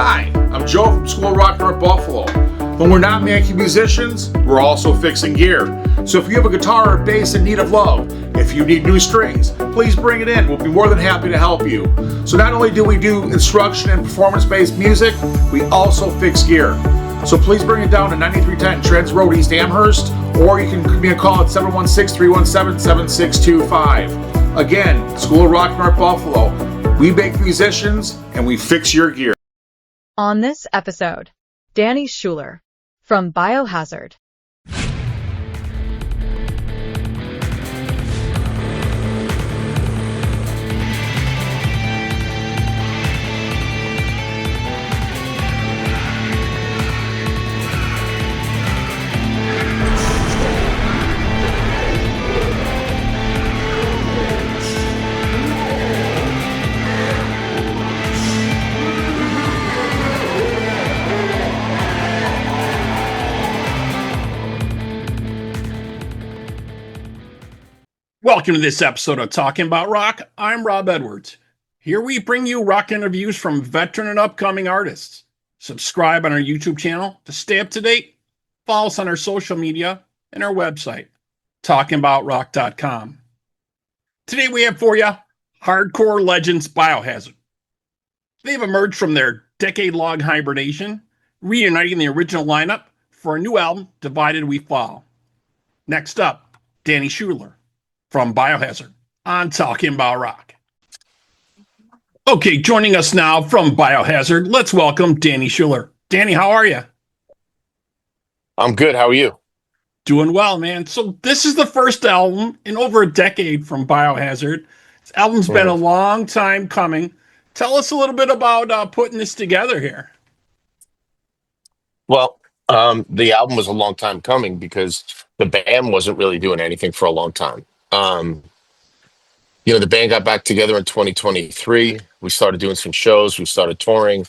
Hi, I'm Joe from School of Rock North Buffalo. When we're not making musicians, we're also fixing gear. So if you have a guitar or bass in need of love, if you need new strings, please bring it in. We'll be more than happy to help you. So not only do we do instruction and performance-based music, we also fix gear. So please bring it down to 9310 Trends Road, East Amherst, or you can give me a call at 716-317-7625. Again, School of Rock North Buffalo. We make musicians and we fix your gear. On this episode, Danny Schuler from Biohazard. Welcome to this episode of Talking About Rock. I'm Rob Edwards. Here we bring you rock interviews from veteran and upcoming artists. Subscribe on our YouTube channel to stay up to date. Follow us on our social media and our website, talkingaboutrock.com. Today we have for you hardcore legends Biohazard. They've emerged from their decade-long hibernation, reuniting the original lineup for a new album, Divided We Fall. Next up, Danny Schuler from Biohazard on Talking About Rock. Okay, joining us now from Biohazard, let's welcome Danny Schuler. Danny, how are you? I'm good. How are you? Doing well, man. So this is the first album in over a decade from Biohazard. This album's been a long time coming. Tell us a little bit about putting this together here. Well, the album was a long time coming because the band wasn't really doing anything for a long time. The band got back together in 2023. We started doing some shows. We started touring.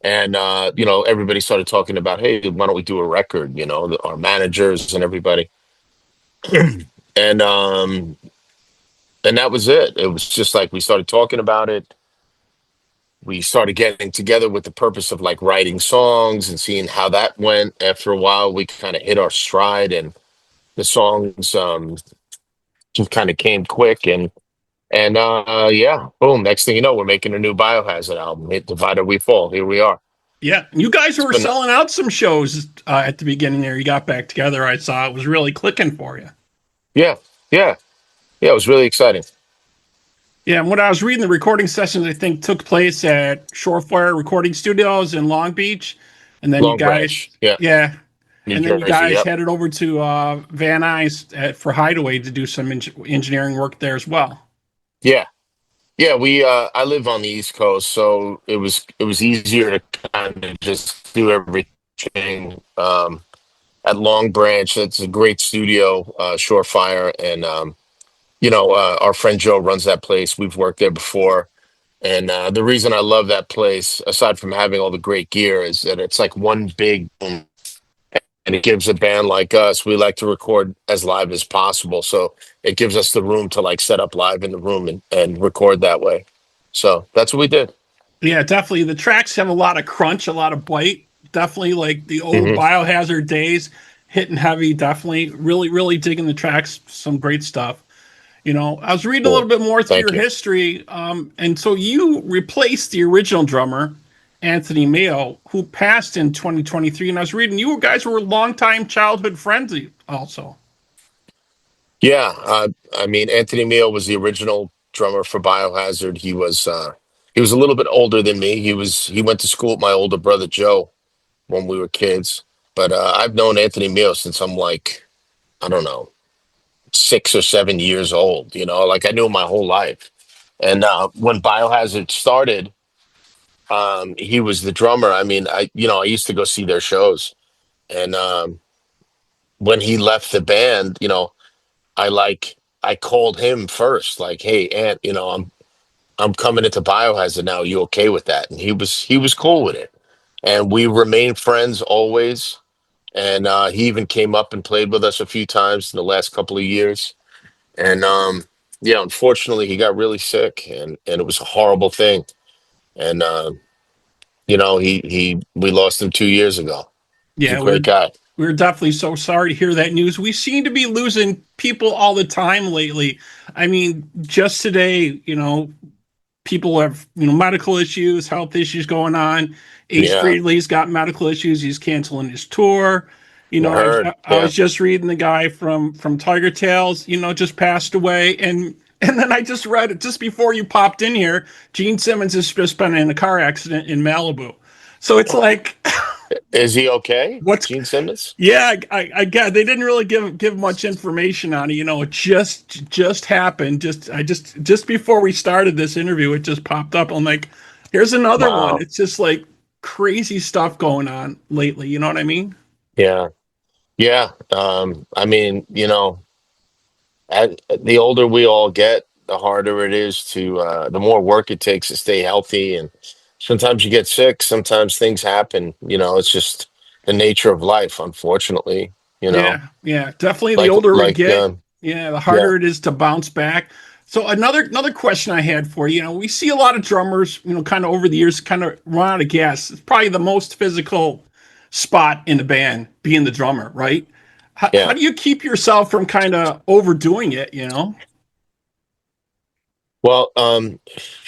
And, everybody started talking about, hey, why don't we do a record? Our managers and everybody. And that was it. It was just like we started talking about it. We started getting together with the purpose of like writing songs and seeing how that went. After a while, we kind of hit our stride and the songs just kind of came quick and boom. Next thing you know, we're making a new Biohazard album. Hit Divided We Fall. Here we are. Yeah, you guys were selling out some shows at the beginning there. You got back together. I saw it was really clicking for you. Yeah. It was really exciting. Yeah, and when I was reading the recording sessions, I think took place at Shorefire Recording Studios in Long Beach, and then Long Branch. New and Jersey, then you guys yep. headed over to Van Nuys for Hideaway to do some engineering work there as well. Yeah. We I live on the East Coast, so it was easier to kind of just do everything at Long Branch. It's a great studio, Shorefire, and our friend Joe runs that place. We've worked there before, and the reason I love that place, aside from having all the great gear, is that it's like one big room, and it gives a band like us, we like to record as live as possible. So it gives us the room to like set up live in the room and record that way. So that's what we did. Yeah, definitely. The tracks have a lot of crunch, a lot of bite. Definitely like the old Biohazard days, hitting heavy. Definitely, really, really digging the tracks. Some great stuff. I was reading a little bit more through your history, and so you replaced the original drummer, Anthony Meo, who passed in 2023. And I was reading you guys were longtime childhood friends also. Yeah, Anthony Meo was the original drummer for Biohazard. He was a little bit older than me. He went to school with my older brother Joe when we were kids. But I've known Anthony Meo since I'm like, I don't know, 6 or 7 years old. Like I knew him my whole life. And when Biohazard started, he was the drummer. I used to go see their shows, and when he left the band, I called him first, like, "Hey, Ant, I'm coming into Biohazard now. Are you okay with that?" And he was cool with it, and we remained friends always. And he even came up and played with us a few times in the last couple of years. And unfortunately, he got really sick, and it was a horrible thing. And We lost him 2 years ago. He's a Yeah, great guy. we're definitely so sorry to hear that news. We seem to be losing people all the time lately. I mean, just today, people have medical issues, health issues going on. Ace Yeah, Frehley's got medical issues. He's canceling his tour. I heard. I Yeah, was just reading the guy from Tiger Tales, just passed away, and then I just read it just before you popped in here. Gene Simmons has just been in a car accident in Malibu, so it's like, is he okay, what's Gene Simmons? yeah, I get they didn't really give much information on it. It just happened. Just before we started this interview, it just popped up. I'm like, here's another one. Wow. It's just like crazy stuff going on lately. You know what I mean? Yeah, yeah. I mean, the older we all get, the harder it is the more work it takes to stay healthy. And sometimes you get sick, sometimes things happen. It's just the nature of life, unfortunately, Yeah, definitely. The like, older we like, get, yeah, the yeah, harder it is to bounce back. So another question I had for you, we see a lot of drummers, kind of over the years, kind of run out of gas. It's probably the most physical spot in the band, being the drummer, right? How yeah. do you keep yourself from kind of overdoing it? Well,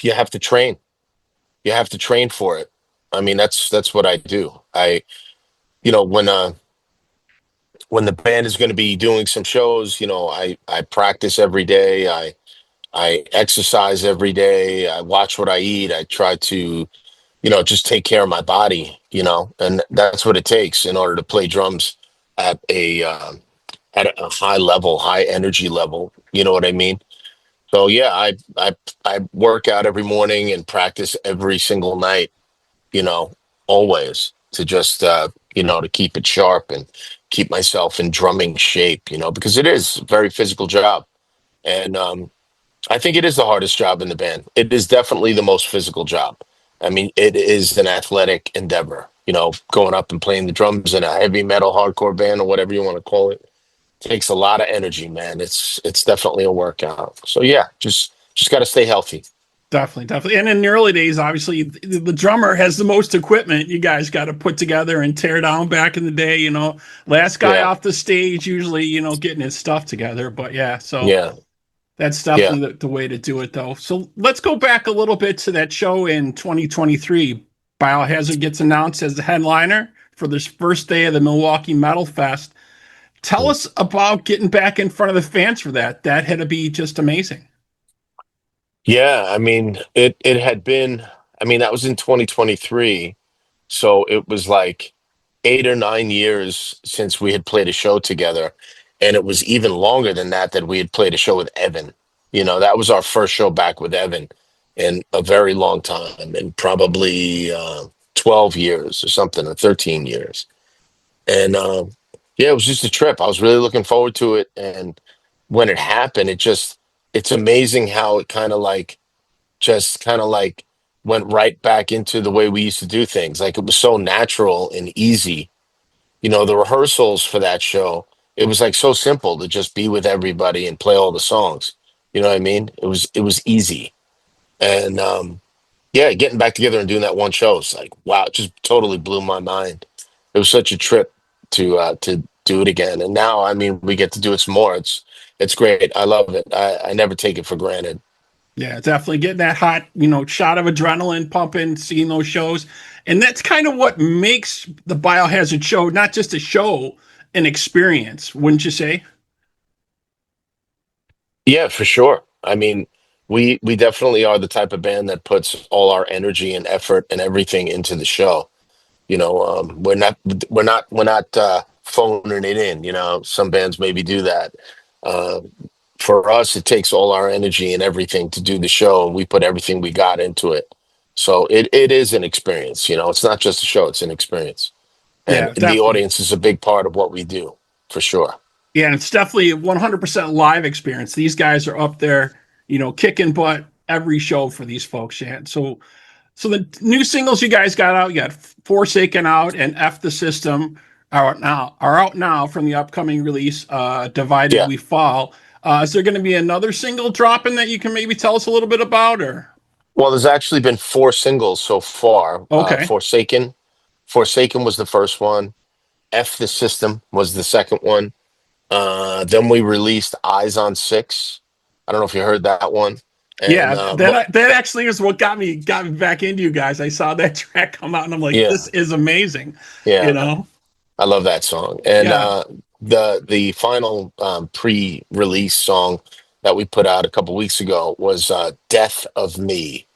you have to train. You have to train for it. I mean, that's what I do. You know, when uh, when the band is going to be doing some shows, I practice every day. I exercise every day. I watch what I eat. I try to, just take care of my body, and that's what it takes in order to play drums at a high level, high energy level. You know what I mean? So yeah, I work out every morning and practice every single night, you know, always to just to keep it sharp and keep myself in drumming shape, because it is a very physical job. And I think it is the hardest job in the band. It is definitely the most physical job. I mean, it is an athletic endeavor, going up and playing the drums in a heavy metal hardcore band or whatever you want to call it. Takes a lot of energy, man. It's definitely a workout. So yeah, just got to stay healthy. Definitely, definitely. And in the early days, obviously, the drummer has the most equipment you guys got to put together and tear down back in the day. Last guy Yeah, off the stage, usually, getting his stuff together. But yeah, so yeah, that's yeah. definitely the way to do it, though. So let's go back a little bit to that show in 2023. Biohazard gets announced as the headliner for this first day of the Milwaukee Metal Fest. Tell us about getting back in front of the fans for that. That had to be just amazing. Yeah, I mean, it had been, I mean, that was in 2023. So it was like 8 or 9 years since we had played a show together. And it was even longer than that we had played a show with Evan. That was our first show back with Evan in a very long time, and probably 12 years or something, or 13 years. And yeah, it was just a trip. I was really looking forward to it. And when it happened, it's amazing how it kind of like went right back into the way we used to do things. Like, it was so natural and easy. The rehearsals for that show, it was like so simple to just be with everybody and play all the songs. You know what I mean? It was easy. And yeah, getting back together and doing that one show is like, wow, it just totally blew my mind. It was such a trip to do it again. And now, I mean, we get to do it some more. It's great. I love it. I never take it for granted. Yeah, definitely getting that hot, shot of adrenaline pumping, seeing those shows. And that's kind of what makes the Biohazard show not just a show, an experience, wouldn't you say? Yeah, for sure. I mean, we definitely are the type of band that puts all our energy and effort and everything into the show. We're not phoning it in. Some bands maybe do that. Uh, for us, it takes all our energy and everything to do the show, and we put everything we got into it. So it is an experience. It's not just a show; it's an experience, and Yeah, the definitely. audience is a big part of what we do, for sure. Yeah, and it's definitely a 100% live experience. These guys are up there, kicking butt every show for these folks. Yeah. So the new singles you guys got out, you got Forsaken out and F the System are out now from the upcoming release, Divided Yeah. We Fall. Is there going to be another single dropping that you can maybe tell us a little bit about, or? Well, there's actually been four singles so far. Okay. Forsaken was the first one. F the System was the second one. Then we released Eyes on Six. I don't know if you heard that one. And Yeah, that actually is what got me back into you guys. I saw that track come out and I'm like, yeah, this is amazing. You yeah, know? I love that song. And Yeah. the final pre-release song that we put out a couple weeks ago was Death of Me,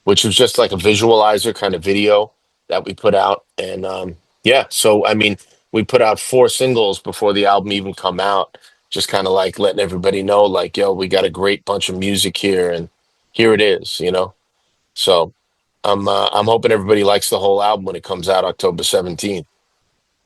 which was just like a visualizer kind of video that we put out. And yeah, so I mean, we put out four singles before the album even come out, just kind of like letting everybody know, like, yo, we got a great bunch of music here, and here it is, you know. So I'm hoping everybody likes the whole album when it comes out October 17th.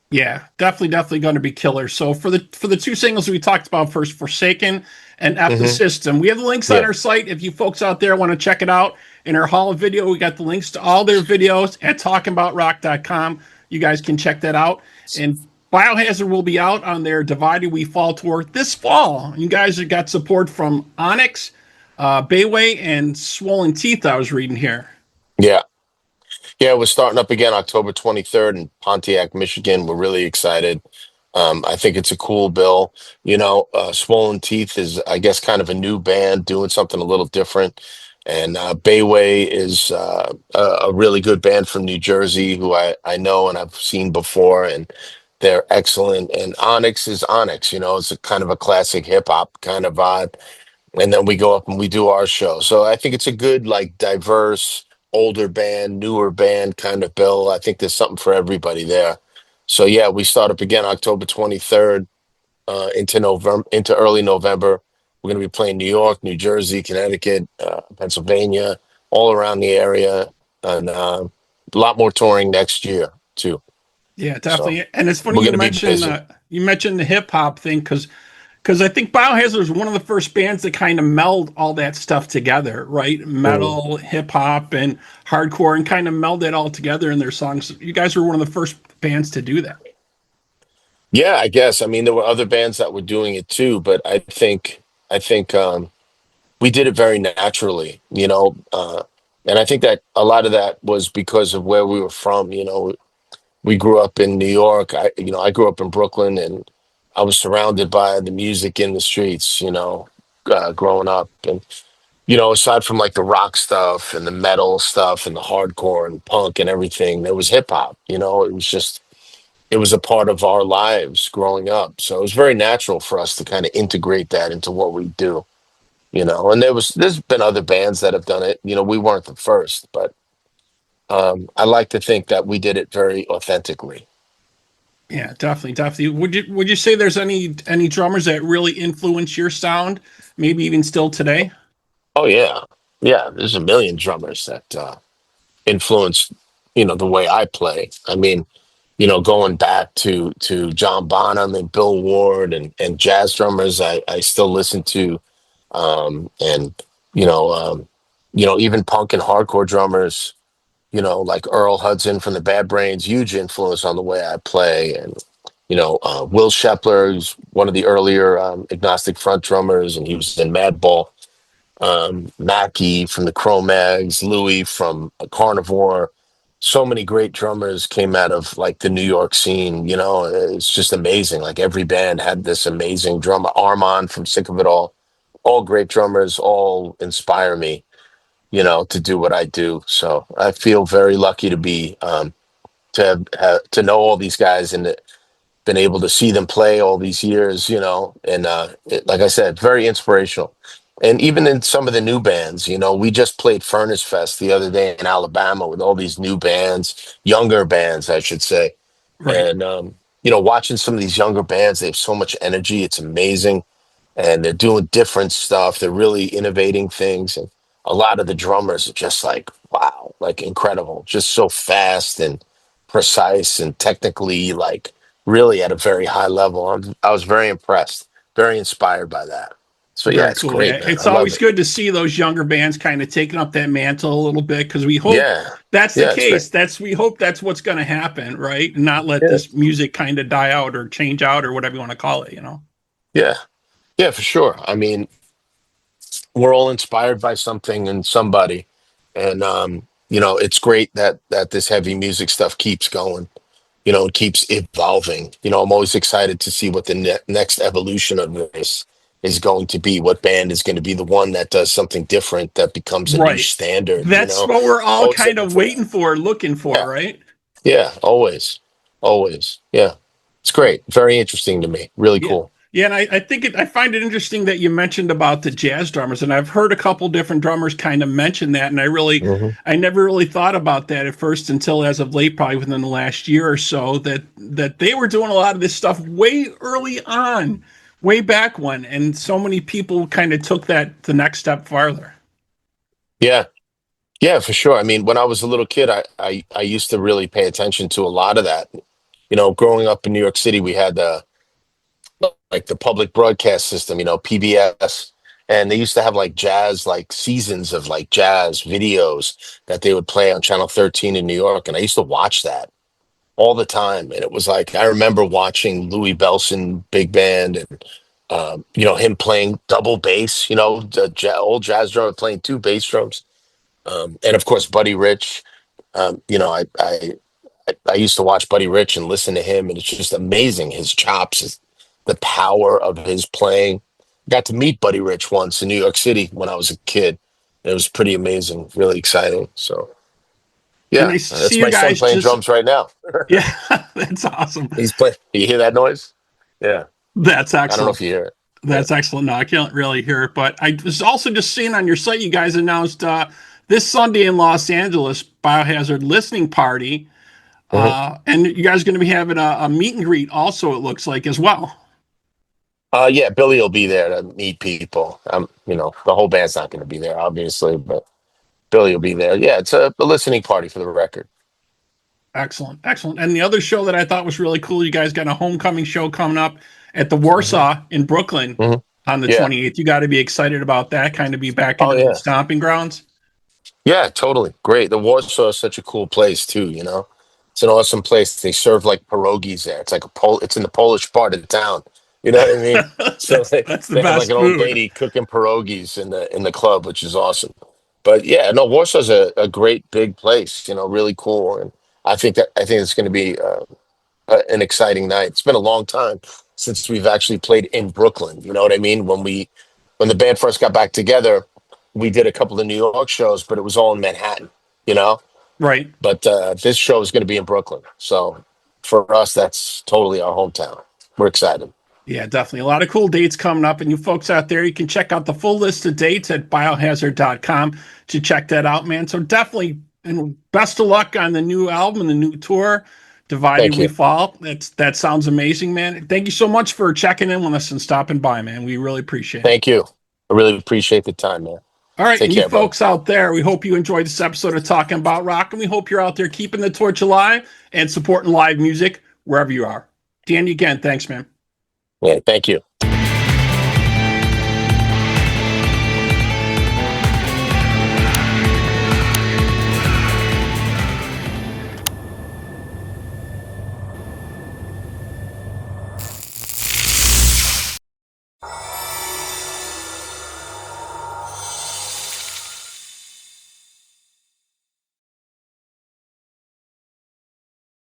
Yeah, definitely going to be killer. So for the two singles we talked about first, Forsaken and F the Hmm. System. We have the links on Yeah, our site if you folks out there want to check it out. In our Hall of Video, we got the links to all their videos at talkingaboutrock.com. You guys can check that out. And Biohazard will be out on their Divided We Fall tour this fall. You guys have got support from Onyx, Bayway, and Swollen Teeth, I was reading here. yeah. Yeah, we're starting up again October 23rd in Pontiac, Michigan. We're really excited. I think it's a cool bill. You know, Swollen Teeth is, I guess, kind of a new band doing something a little different. And Bayway is a really good band from New Jersey who I know and I've seen before, and they're excellent. And Onyx is Onyx, you know, it's a kind of a classic hip hop kind of vibe, and then we go up and we do our show. So I think it's a good, like, diverse, older band, newer band kind of bill. I think there's something for everybody there. So yeah, we start up again October 23rd into November, into early November. We're going to be playing New York, New Jersey, Connecticut, Pennsylvania, all around the area, and a lot more touring next year too. Yeah, So definitely. And it's funny we're going to be busy. you mentioned the hip hop thing because I think Biohazard was one of the first bands that kind of meld all that stuff together, right? Mm. Metal, hip hop, and hardcore, and kind of meld it all together in their songs. You guys were one of the first bands to do that. Yeah, I guess. I mean, there were other bands that were doing it too, but I think we did it very naturally, you know. And I think that a lot of that was because of where we were from. You know, we grew up in New York. I grew up in Brooklyn, and I was surrounded by the music in the streets. You know, growing up, and aside from like the rock stuff and the metal stuff and the hardcore and punk and everything, there was hip hop. You know, it was a part of our lives growing up. So it was very natural for us to kind of integrate that into what we do. You know, and there's been other bands that have done it. You know, we weren't the first, but I like to think that we did it very authentically. Yeah, definitely. Would you say there's any drummers that really influence your sound, maybe even still today? Oh yeah, yeah. There's a million drummers that influence, the way I play. I mean, going back to John Bonham and Bill Ward and jazz drummers, I still listen to, and you know, um, even punk and hardcore drummers. Like Earl Hudson from the Bad Brains, huge influence on the way I play. And, Will Shepler, who's one of the earlier Agnostic Front drummers, and he was in Madball. Mackie from the Cro-Mags, Louis from Carnivore. So many great drummers came out of like the New York scene. It's just amazing. Like every band had this amazing drummer. Armand from Sick of It all great drummers, all inspire me, to do what I do. So I feel very lucky to be to know all these guys and been able to see them play all these years. And like I said, very inspirational. And even in some of the new bands, we just played Furnace Fest the other day in Alabama with all these new bands, younger bands, I should say. Right. And watching some of these younger bands, they have so much energy. It's amazing, and they're doing different stuff. They're really innovating things, and a lot of the drummers are just like, wow, like incredible, just so fast and precise and technically like really at a very high level. I was very impressed, very inspired by that. So yeah, Very it's cool. Yeah, great, man. I it's love always it. good to see those younger bands kind of taking up that mantle a little bit because we hope Yeah, that's the yeah, it's great. case. We hope that's what's going to happen, right? And not let Yeah, this music kind of die out or change out or whatever you want to call it. yeah, yeah, for sure. I mean, we're all inspired by something and somebody. And it's great that this heavy music stuff keeps going. It keeps evolving. I'm always excited to see what the next evolution of this is going to be. What band is going to be the one that does something different that becomes a new Right. standard? That's what we're all Always kind looking of for that. waiting for, looking for, Yeah, right? yeah, always, always. Yeah, it's great. Very interesting to me. Really Yeah. cool. Yeah, and I find it interesting that you mentioned about the jazz drummers, and I've heard a couple different drummers kind of mention that, and Hmm. I never really thought about that at first until as of late, probably within the last year or so, that they were doing a lot of this stuff way early on, way back when, and so many people kind of took that the next step farther. Yeah, yeah, for sure. I mean, when I was a little kid, I used to really pay attention to a lot of that. Growing up in New York City, we had like the public broadcast system, PBS, and they used to have like jazz, like seasons of like jazz videos that they would play on Channel 13 in New York, and I used to watch that all the time. And it was like I remember watching Louis Bellson big band, and him playing double bass, the old jazz drummer playing two bass drums, and of course Buddy Rich. I used to watch Buddy Rich and listen to him, and it's just amazing, his chops, the power of his playing. Got to meet Buddy Rich once in New York City when I was a kid. It was pretty amazing, really exciting. So And yeah, I that's see you my son guys playing just, drums right now. yeah, that's awesome. He's playing. You hear that noise? Yeah, That's I don't know excellent. if you hear it. Yeah. That's excellent. No, I can't really hear it, but I was also just seeing on your site you guys announced this Sunday in Los Angeles Biohazard listening party, Mhm. and you guys are going to be having a meet and greet also. It looks like as well. Yeah, Billy will be there to meet people. The whole band's not going to be there, obviously, but Billy will be there. Yeah, it's a listening party for the record. Excellent, excellent. And the other show that I thought was really cool, you guys got a homecoming show coming up at the Hmm. Warsaw in Brooklyn Hmm. on the Yeah. 28th. You got to be excited about that. Kind of be back Oh into the yeah. stomping grounds. Yeah, totally. Great. The Warsaw is such a cool place too, It's an awesome place. They serve like pierogies there. It's like it's in the Polish part of the town. You know what I mean? So they, That's the they have like best an old food. lady cooking pierogies in the club, which is awesome. But yeah, no, Warsaw's a great big place, really cool. And I think it's going to be an exciting night. It's been a long time since we've actually played in Brooklyn. You know what I mean? When the band first got back together, we did a couple of New York shows, but it was all in Manhattan. You know, Right. but this show is going to be in Brooklyn, so for us, that's totally our hometown. We're excited. Yeah, definitely. A lot of cool dates coming up. And you folks out there, you can check out the full list of dates at biohazard.com to check that out, man. So definitely, and best of luck on the new album and the new tour, Divided Thank We you. Fall. That sounds amazing, man. Thank you so much for checking in with us and stopping by, man. We really appreciate it. Thank you. I really appreciate the time, man. All right, Take and you care, brother. folks out there, we hope you enjoyed this episode of Talking About Rock, and we hope you're out there keeping the torch alive and supporting live music wherever you are. Danny, again, thanks, man. Yeah, thank you.